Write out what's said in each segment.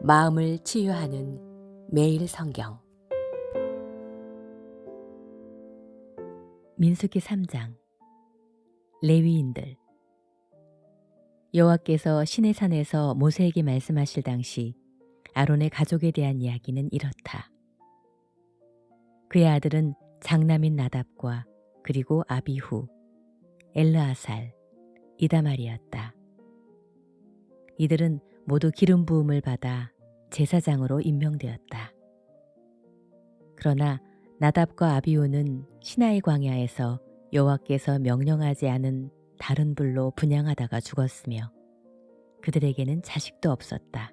마음을 치유하는 매일 성경. 민수기 3장. 레위인들. 여호와께서 시내산에서 모세에게 말씀하실 당시 아론의 가족에 대한 이야기는 이렇다. 그의 아들은 장남인 나답과 그리고 아비후, 엘르아살, 이다말이었다. 이들은 모두 기름 부음을 받아 제사장으로 임명되었다. 그러나 나답과 아비후는 시나이 광야에서 여호와께서 명령하지 않은 다른 불로 분향하다가 죽었으며 그들에게는 자식도 없었다.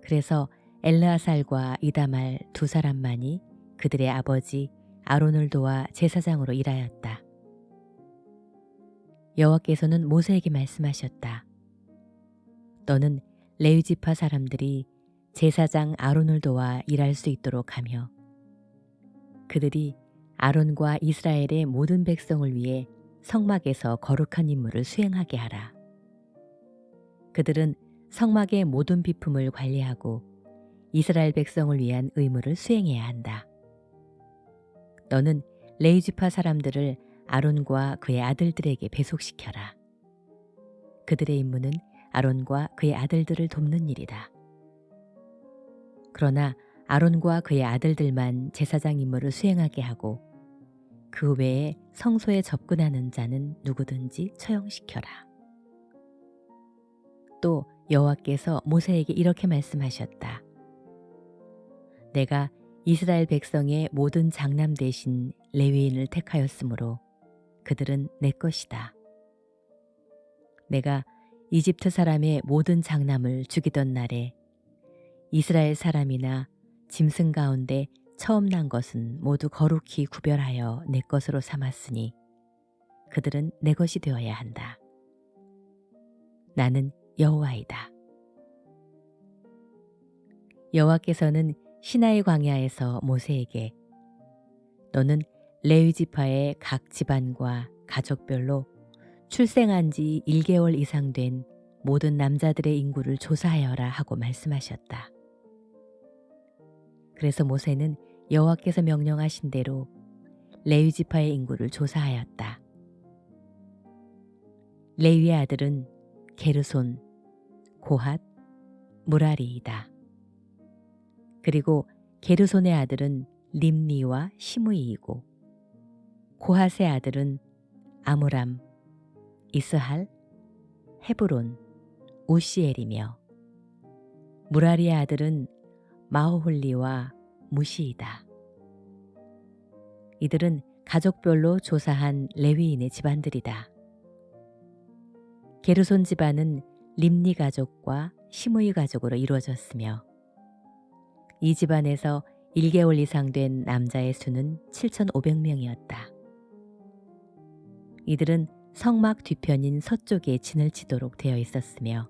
그래서 엘르아살과 이다말 두 사람만이 그들의 아버지 아론을 도와 제사장으로 일하였다. 여호와께서는 모세에게 말씀하셨다. 너는 레위지파 사람들이 제사장 아론을 도와 일할 수 있도록 하며 그들이 아론과 이스라엘의 모든 백성을 위해 성막에서 거룩한 임무를 수행하게 하라. 그들은 성막의 모든 비품을 관리하고 이스라엘 백성을 위한 의무를 수행해야 한다. 너는 레위지파 사람들을 아론과 그의 아들들에게 배속시켜라. 그들의 임무는 아론과 그의 아들들을 돕는 일이다. 그러나 아론과 그의 아들들만 제사장 임무를 수행하게 하고 그 외에 성소에 접근하는 자는 누구든지 처형시켜라. 또 여호와께서 모세에게 이렇게 말씀하셨다. 내가 이스라엘 백성의 모든 장남 대신 레위인을 택하였으므로 그들은 내 것이다. 내가 이집트 사람의 모든 장남을 죽이던 날에 이스라엘 사람이나 짐승 가운데 처음 난 것은 모두 거룩히 구별하여 내 것으로 삼았으니 그들은 내 것이 되어야 한다. 나는 여호와이다. 여호와께서는 시나이 광야에서 모세에게 너는 레위 지파의 각 집안과 가족별로 출생한 지 1개월 이상 된 모든 남자들의 인구를 조사하여라 하고 말씀하셨다. 그래서 모세는 여호와께서 명령하신 대로 레위 지파의 인구를 조사하였다. 레위의 아들은 게르손, 고핫, 무라리이다. 그리고 게르손의 아들은 림니와 시므이이고 고핫의 아들은 아므람, 이스할, 헤브론, 우시엘이며 무라리의 아들은 마호홀리와 무시이다. 이들은 가족별로 조사한 레위인의 집안들이다. 게르손 집안은 림니 가족과 시므이 가족으로 이루어졌으며 이 집안에서 1개월 이상 된 남자의 수는 7,500명이었다. 이들은 성막 뒤편인 서쪽에 진을 치도록 되어 있었으며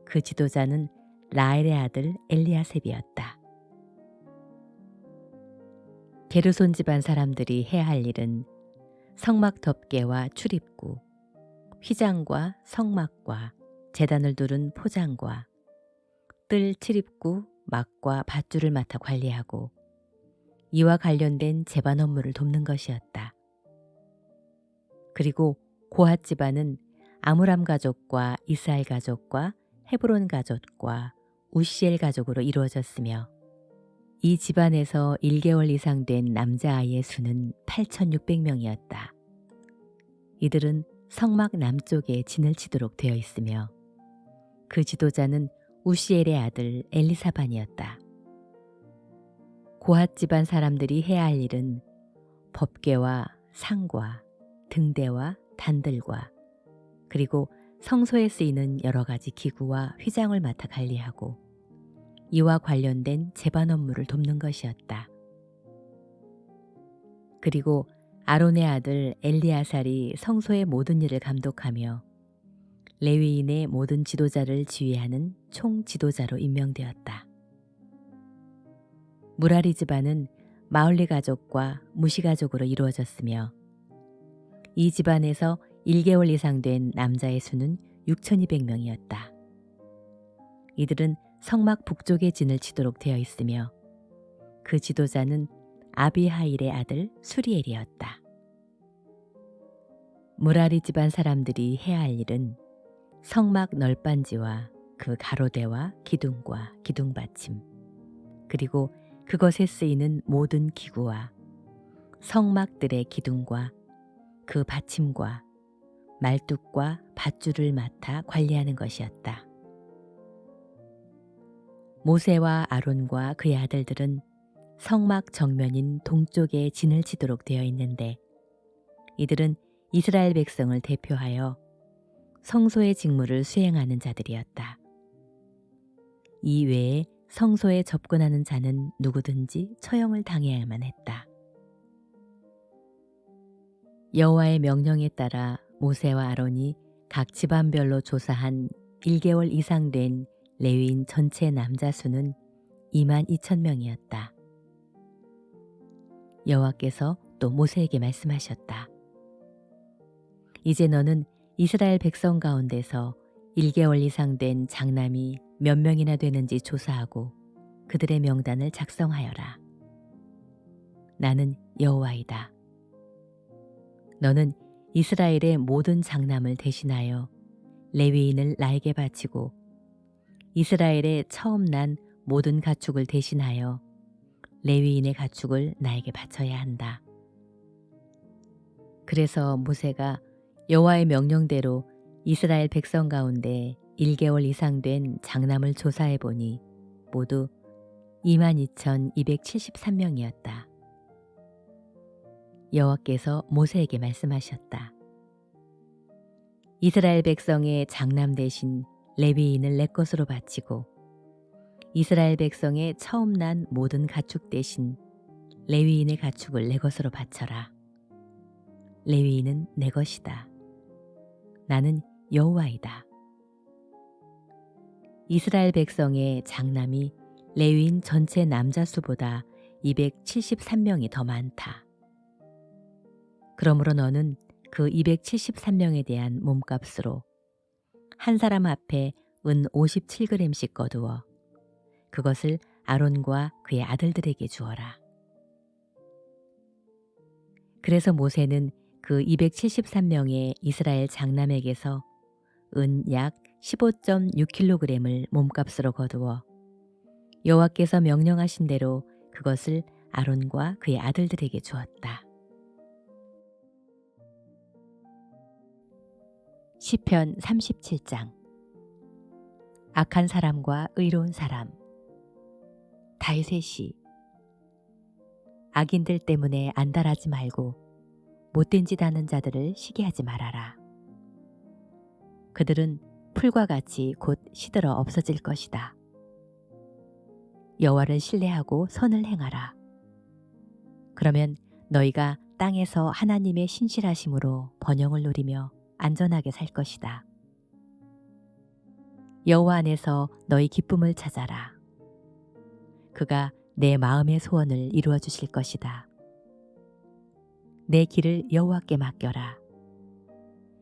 그 지도자는 라엘의 아들 엘리야셉이었다. 게르손 집안 사람들이 해야 할 일은 성막 덮개와 출입구, 휘장과 성막과 제단을 두른 포장과 뜰 출입구, 막과 밧줄을 맡아 관리하고 이와 관련된 제반 업무를 돕는 것이었다. 그리고 고핫 집안은 아므람 가족과 이스할 가족과 헤브론 가족과 우시엘 가족으로 이루어졌으며 이 집안에서 1개월 이상 된 남자아이의 수는 8,600명이었다. 이들은 성막 남쪽에 진을 치도록 되어 있으며 그 지도자는 우시엘의 아들 엘리사반이었다. 고핫 집안 사람들이 해야 할 일은 법궤와 상과 등대와 단들과 그리고 성소에 쓰이는 여러 가지 기구와 휘장을 맡아 관리하고 이와 관련된 제반 업무를 돕는 것이었다. 그리고 아론의 아들 엘리아살이 성소의 모든 일을 감독하며 레위인의 모든 지도자를 지휘하는 총 지도자로 임명되었다. 무라리 집안은 마을리 가족과 무시 가족으로 이루어졌으며 이 집안에서 1개월 이상 된 남자의 수는 6,200명이었다. 이들은 성막 북쪽에 진을 치도록 되어 있으며 그 지도자는 아비하일의 아들 수리엘이었다. 무라리 집안 사람들이 해야 할 일은 성막 널빤지와 그 가로대와 기둥과 기둥받침, 그리고 그것에 쓰이는 모든 기구와 성막들의 기둥과 그 받침과 말뚝과 밧줄을 맡아 관리하는 것이었다. 모세와 아론과 그의 아들들은 성막 정면인 동쪽에 진을 치도록 되어 있는데 이들은 이스라엘 백성을 대표하여 성소의 직무를 수행하는 자들이었다. 이 외에 성소에 접근하는 자는 누구든지 처형을 당해야만 했다. 여호와의 명령에 따라 모세와 아론이 각 집안별로 조사한 1개월 이상 된 레위인 전체 남자 수는 22,000명이었다. 여호와께서 또 모세에게 말씀하셨다. 이제 너는 이스라엘 백성 가운데서 1개월 이상 된 장남이 몇 명이나 되는지 조사하고 그들의 명단을 작성하여라. 나는 여호와이다. 너는 이스라엘의 모든 장남을 대신하여 레위인을 나에게 바치고 이스라엘의 처음 난 모든 가축을 대신하여 레위인의 가축을 나에게 바쳐야 한다. 그래서 모세가 여호와의 명령대로 이스라엘 백성 가운데 1개월 이상 된 장남을 조사해 보니 모두 22,273명이었다. 여호와께서 모세에게 말씀하셨다. 이스라엘 백성의 장남 대신 레위인을 내 것으로 바치고 이스라엘 백성의 처음 난 모든 가축 대신 레위인의 가축을 내 것으로 바쳐라. 레위인은 내 것이다. 나는 여호와이다. 이스라엘 백성의 장남이 레위인 전체 남자 수보다 273명이 더 많다. 그러므로 너는 그 273명에 대한 몸값으로 한 사람 앞에 은 57g씩 거두어 그것을 아론과 그의 아들들에게 주어라. 그래서 모세는 그 273명의 이스라엘 장남에게서 은 약 15.6kg을 몸값으로 거두어 여호와께서 명령하신 대로 그것을 아론과 그의 아들들에게 주었다. 시편 37장. 악한 사람과 의로운 사람. 다윗의 시. 악인들 때문에 안달하지 말고 못된 짓 하는 자들을 시기하지 말아라. 그들은 풀과 같이 곧 시들어 없어질 것이다. 여호와를 신뢰하고 선을 행하라. 그러면 너희가 땅에서 하나님의 신실하심으로 번영을 누리며 안전하게 살 것이다. 여호와 안에서 너희 기쁨을 찾아라. 그가 내 마음의 소원을 이루어 주실 것이다. 내 길을 여호와께 맡겨라.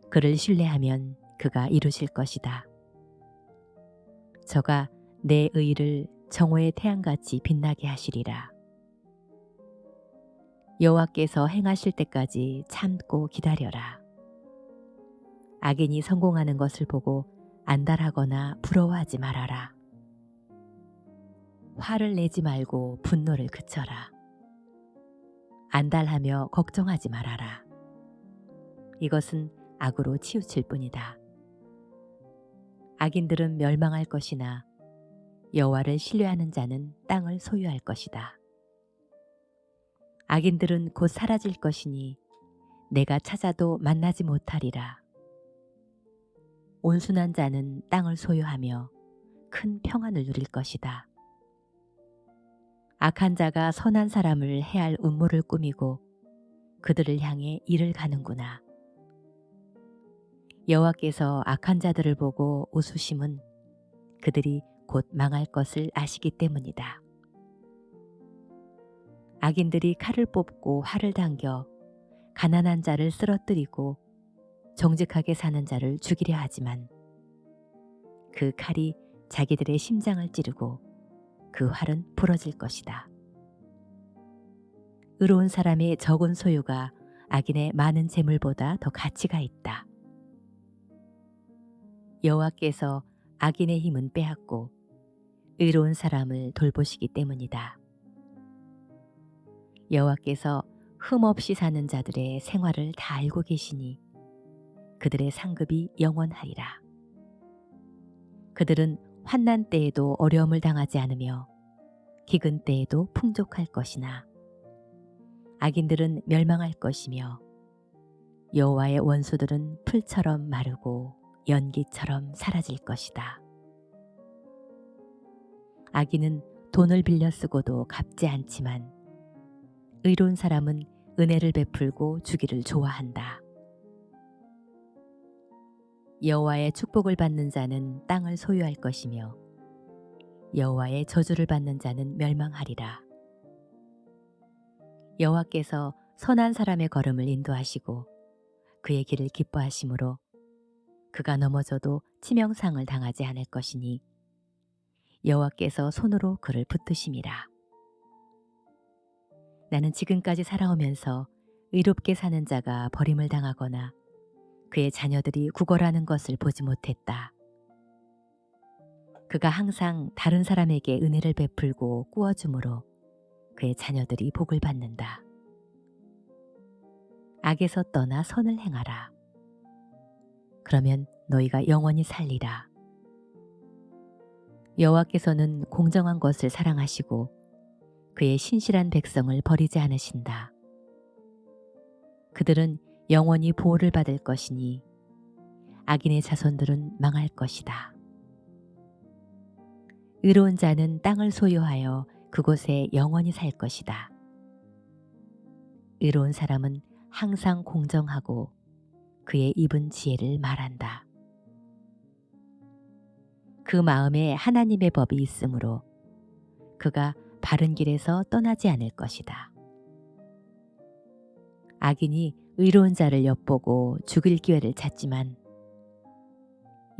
그를 신뢰하면 그가 이루실 것이다. 저가 내 의를 정오의 태양같이 빛나게 하시리라. 여호와께서 행하실 때까지 참고 기다려라. 악인이 성공하는 것을 보고 안달하거나 부러워하지 말아라. 화를 내지 말고 분노를 그쳐라. 안달하며 걱정하지 말아라. 이것은 악으로 치우칠 뿐이다. 악인들은 멸망할 것이나 여호와를 신뢰하는 자는 땅을 소유할 것이다. 악인들은 곧 사라질 것이니 내가 찾아도 만나지 못하리라. 온순한 자는 땅을 소유하며 큰 평안을 누릴 것이다. 악한 자가 선한 사람을 해할 음모를 꾸미고 그들을 향해 이를 가는구나. 여호와께서 악한 자들을 보고 웃으심은 그들이 곧 망할 것을 아시기 때문이다. 악인들이 칼을 뽑고 활을 당겨 가난한 자를 쓰러뜨리고 정직하게 사는 자를 죽이려 하지만 그 칼이 자기들의 심장을 찌르고 그 활은 부러질 것이다. 의로운 사람의 적은 소유가 악인의 많은 재물보다 더 가치가 있다. 여호와께서 악인의 힘은 빼앗고 의로운 사람을 돌보시기 때문이다. 여호와께서 흠없이 사는 자들의 생활을 다 알고 계시니 그들의 상급이 영원하리라. 그들은 환난 때에도 어려움을 당하지 않으며 기근 때에도 풍족할 것이나 악인들은 멸망할 것이며 여호와의 원수들은 풀처럼 마르고 연기처럼 사라질 것이다. 악인은 돈을 빌려 쓰고도 갚지 않지만 의로운 사람은 은혜를 베풀고 주기를 좋아한다. 여호와의 축복을 받는 자는 땅을 소유할 것이며 여호와의 저주를 받는 자는 멸망하리라. 여호와께서 선한 사람의 걸음을 인도하시고 그의 길을 기뻐하심으로 그가 넘어져도 치명상을 당하지 않을 것이니 여호와께서 손으로 그를 붙드심이라. 나는 지금까지 살아오면서 의롭게 사는 자가 버림을 당하거나 그의 자녀들이 구걸하는 것을 보지 못했다. 그가 항상 다른 사람에게 은혜를 베풀고 꾸어주므로 그의 자녀들이 복을 받는다. 악에서 떠나 선을 행하라. 그러면 너희가 영원히 살리라. 여호와께서는 공정한 것을 사랑하시고 그의 신실한 백성을 버리지 않으신다. 그들은 영원히 보호를 받을 것이니 악인의 자손들은 망할 것이다. 의로운 자는 땅을 소유하여 그곳에 영원히 살 것이다. 의로운 사람은 항상 공정하고 그의 입은 지혜를 말한다. 그 마음에 하나님의 법이 있으므로 그가 바른 길에서 떠나지 않을 것이다. 악인이 의로운 자를 엿보고 죽일 기회를 찾지만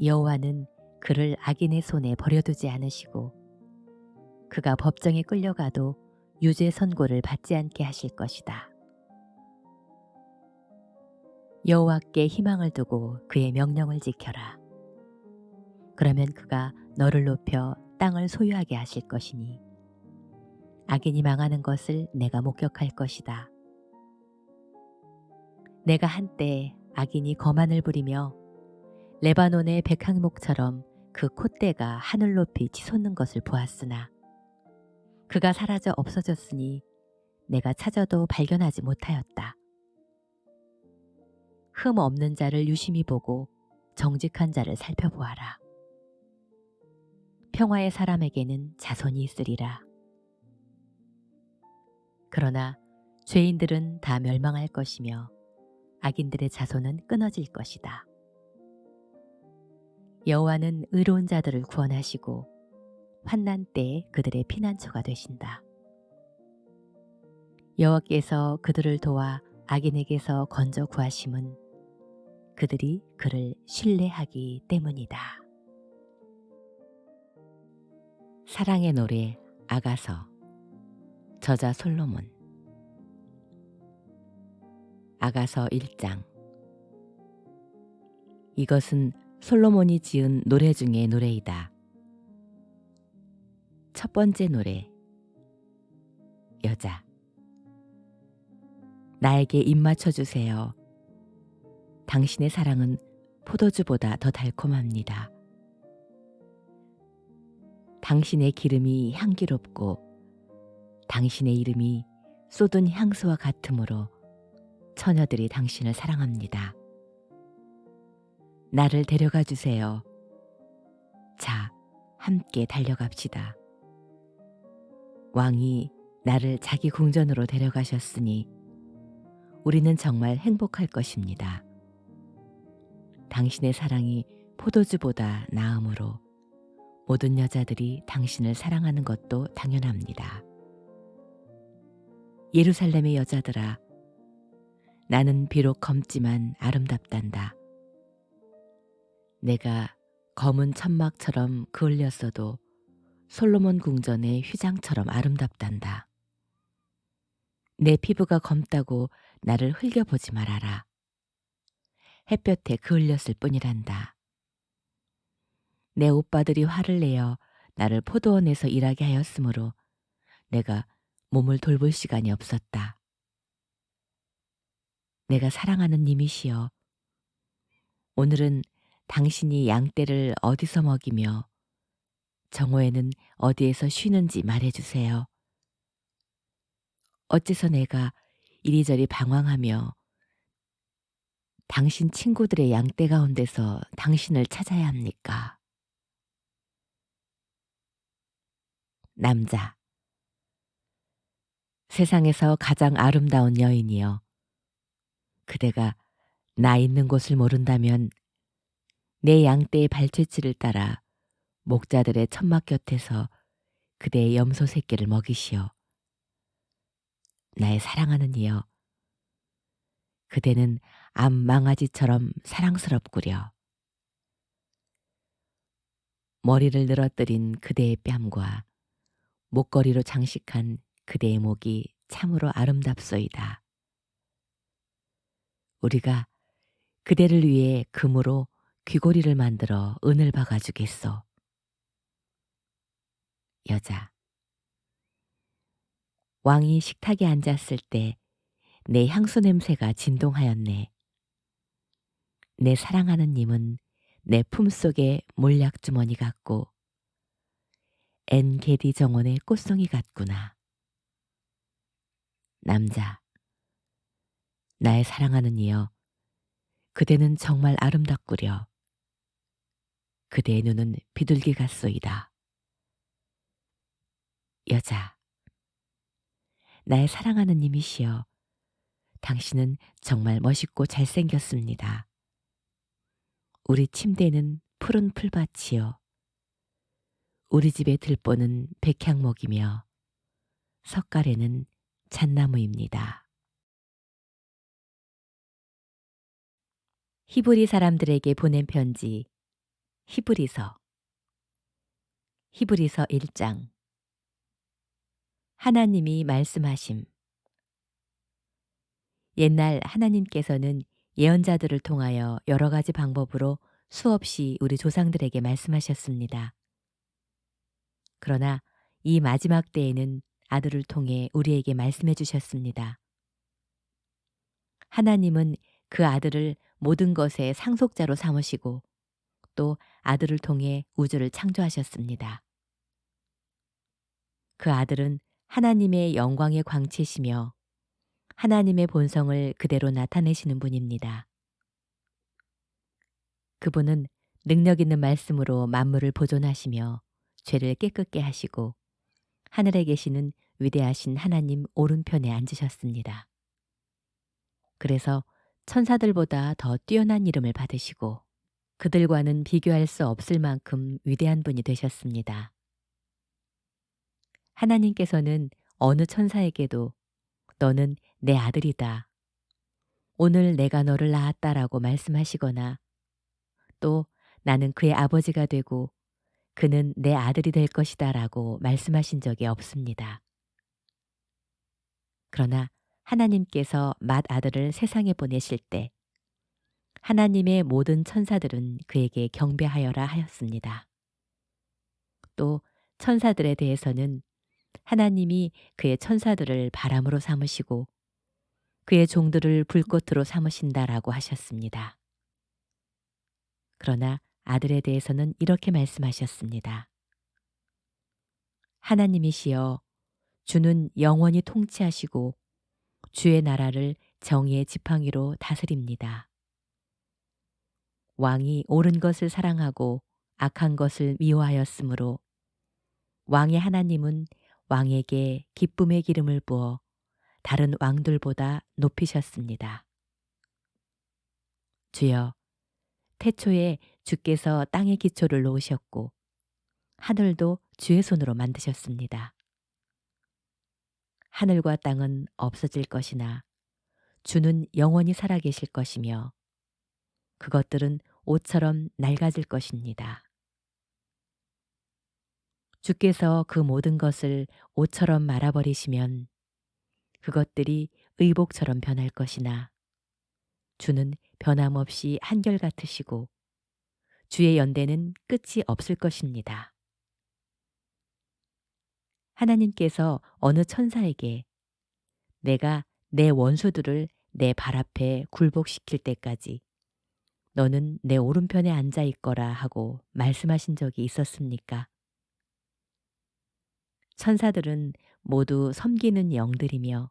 여호와는 그를 악인의 손에 버려두지 않으시고 그가 법정에 끌려가도 유죄 선고를 받지 않게 하실 것이다. 여호와께 희망을 두고 그의 명령을 지켜라. 그러면 그가 너를 높여 땅을 소유하게 하실 것이니 악인이 망하는 것을 내가 목격할 것이다. 내가 한때 악인이 거만을 부리며 레바논의 백향목처럼 그 콧대가 하늘 높이 치솟는 것을 보았으나 그가 사라져 없어졌으니 내가 찾아도 발견하지 못하였다. 흠 없는 자를 유심히 보고 정직한 자를 살펴보아라. 평화의 사람에게는 자손이 있으리라. 그러나 죄인들은 다 멸망할 것이며 악인들의 자손은 끊어질 것이다. 여호와는 의로운 자들을 구원하시고 환난 때에 그들의 피난처가 되신다. 여호와께서 그들을 도와 악인에게서 건져 구하심은 그들이 그를 신뢰하기 때문이다. 사랑의 노래 아가서 저자 솔로몬. 아가서 1장. 이것은 솔로몬이 지은 노래 중의 노래이다. 첫 번째 노래. 여자. 나에게 입 맞춰 주세요. 당신의 사랑은 포도주보다 더 달콤합니다. 당신의 기름이 향기롭고 당신의 이름이 쏟은 향수와 같으므로 처녀들이 당신을 사랑합니다. 나를 데려가 주세요. 자, 함께 달려갑시다. 왕이 나를 자기 궁전으로 데려가셨으니 우리는 정말 행복할 것입니다. 당신의 사랑이 포도주보다 나음으로 모든 여자들이 당신을 사랑하는 것도 당연합니다. 예루살렘의 여자들아, 나는 비록 검지만 아름답단다. 내가 검은 천막처럼 그을렸어도 솔로몬 궁전의 휘장처럼 아름답단다. 내 피부가 검다고 나를 흘겨보지 말아라. 햇볕에 그을렸을 뿐이란다. 내 오빠들이 화를 내어 나를 포도원에서 일하게 하였으므로 내가 몸을 돌볼 시간이 없었다. 내가 사랑하는 님이시여, 오늘은 당신이 양떼를 어디서 먹이며 정오에는 어디에서 쉬는지 말해주세요. 어째서 내가 이리저리 방황하며 당신 친구들의 양떼 가운데서 당신을 찾아야 합니까? 남자. 세상에서 가장 아름다운 여인이여, 그대가 나 있는 곳을 모른다면 내 양떼의 발자취를 따라 목자들의 천막 곁에서 그대의 염소 새끼를 먹이시오. 나의 사랑하는 이여, 그대는 암망아지처럼 사랑스럽구려. 머리를 늘어뜨린 그대의 뺨과 목걸이로 장식한 그대의 목이 참으로 아름답소이다. 우리가 그대를 위해 금으로 귀고리를 만들어 은을 박아주겠소. 여자. 왕이 식탁에 앉았을 때 내 향수 냄새가 진동하였네. 내 사랑하는 님은 내 품속의 몰약주머니 같고 엔게디 정원의 꽃송이 같구나. 남자. 나의 사랑하는 이여, 그대는 정말 아름답구려. 그대의 눈은 비둘기 같소이다. 여자. 나의 사랑하는 님이시여, 당신은 정말 멋있고 잘생겼습니다. 우리 침대는 푸른 풀밭이요. 우리 집의 들보는 백향목이며 석가래는 잣나무입니다. 히브리 사람들에게 보낸 편지. 히브리서. 히브리서 1장. 하나님이 말씀하심. 옛날 하나님께서는 예언자들을 통하여 여러 가지 방법으로 수없이 우리 조상들에게 말씀하셨습니다. 그러나 이 마지막 때에는 아들을 통해 우리에게 말씀해 주셨습니다. 하나님은 그 아들을 모든 것의 상속자로 삼으시고 또 아들을 통해 우주를 창조하셨습니다. 그 아들은 하나님의 영광의 광채시며 하나님의 본성을 그대로 나타내시는 분입니다. 그분은 능력 있는 말씀으로 만물을 보존하시며 죄를 깨끗게 하시고 하늘에 계시는 위대하신 하나님 오른편에 앉으셨습니다. 그래서 천사들보다 더 뛰어난 이름을 받으시고 그들과는 비교할 수 없을 만큼 위대한 분이 되셨습니다. 하나님께서는 어느 천사에게도 너는 내 아들이다. 오늘 내가 너를 낳았다라고 말씀하시거나 또 나는 그의 아버지가 되고 그는 내 아들이 될 것이다라고 말씀하신 적이 없습니다. 그러나 하나님께서 맏아들을 세상에 보내실 때 하나님의 모든 천사들은 그에게 경배하여라 하였습니다. 또 천사들에 대해서는 하나님이 그의 천사들을 바람으로 삼으시고 그의 종들을 불꽃으로 삼으신다라고 하셨습니다. 그러나 아들에 대해서는 이렇게 말씀하셨습니다. 하나님이시여, 주는 영원히 통치하시고 주의 나라를 정의의 지팡이로 다스립니다. 왕이 옳은 것을 사랑하고 악한 것을 미워하였으므로 왕의 하나님은 왕에게 기쁨의 기름을 부어 다른 왕들보다 높이셨습니다. 주여, 태초에 주께서 땅의 기초를 놓으셨고 하늘도 주의 손으로 만드셨습니다. 하늘과 땅은 없어질 것이나 주는 영원히 살아계실 것이며 그것들은 옷처럼 낡아질 것입니다. 주께서 그 모든 것을 옷처럼 말아버리시면 그것들이 의복처럼 변할 것이나 주는 변함없이 한결같으시고 주의 연대는 끝이 없을 것입니다. 하나님께서 어느 천사에게 내가 내 원수들을 내 발 앞에 굴복시킬 때까지 너는 내 오른편에 앉아 있거라 하고 말씀하신 적이 있었습니까? 천사들은 모두 섬기는 영들이며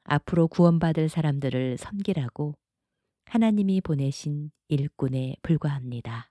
앞으로 구원받을 사람들을 섬기라고 하나님이 보내신 일꾼에 불과합니다.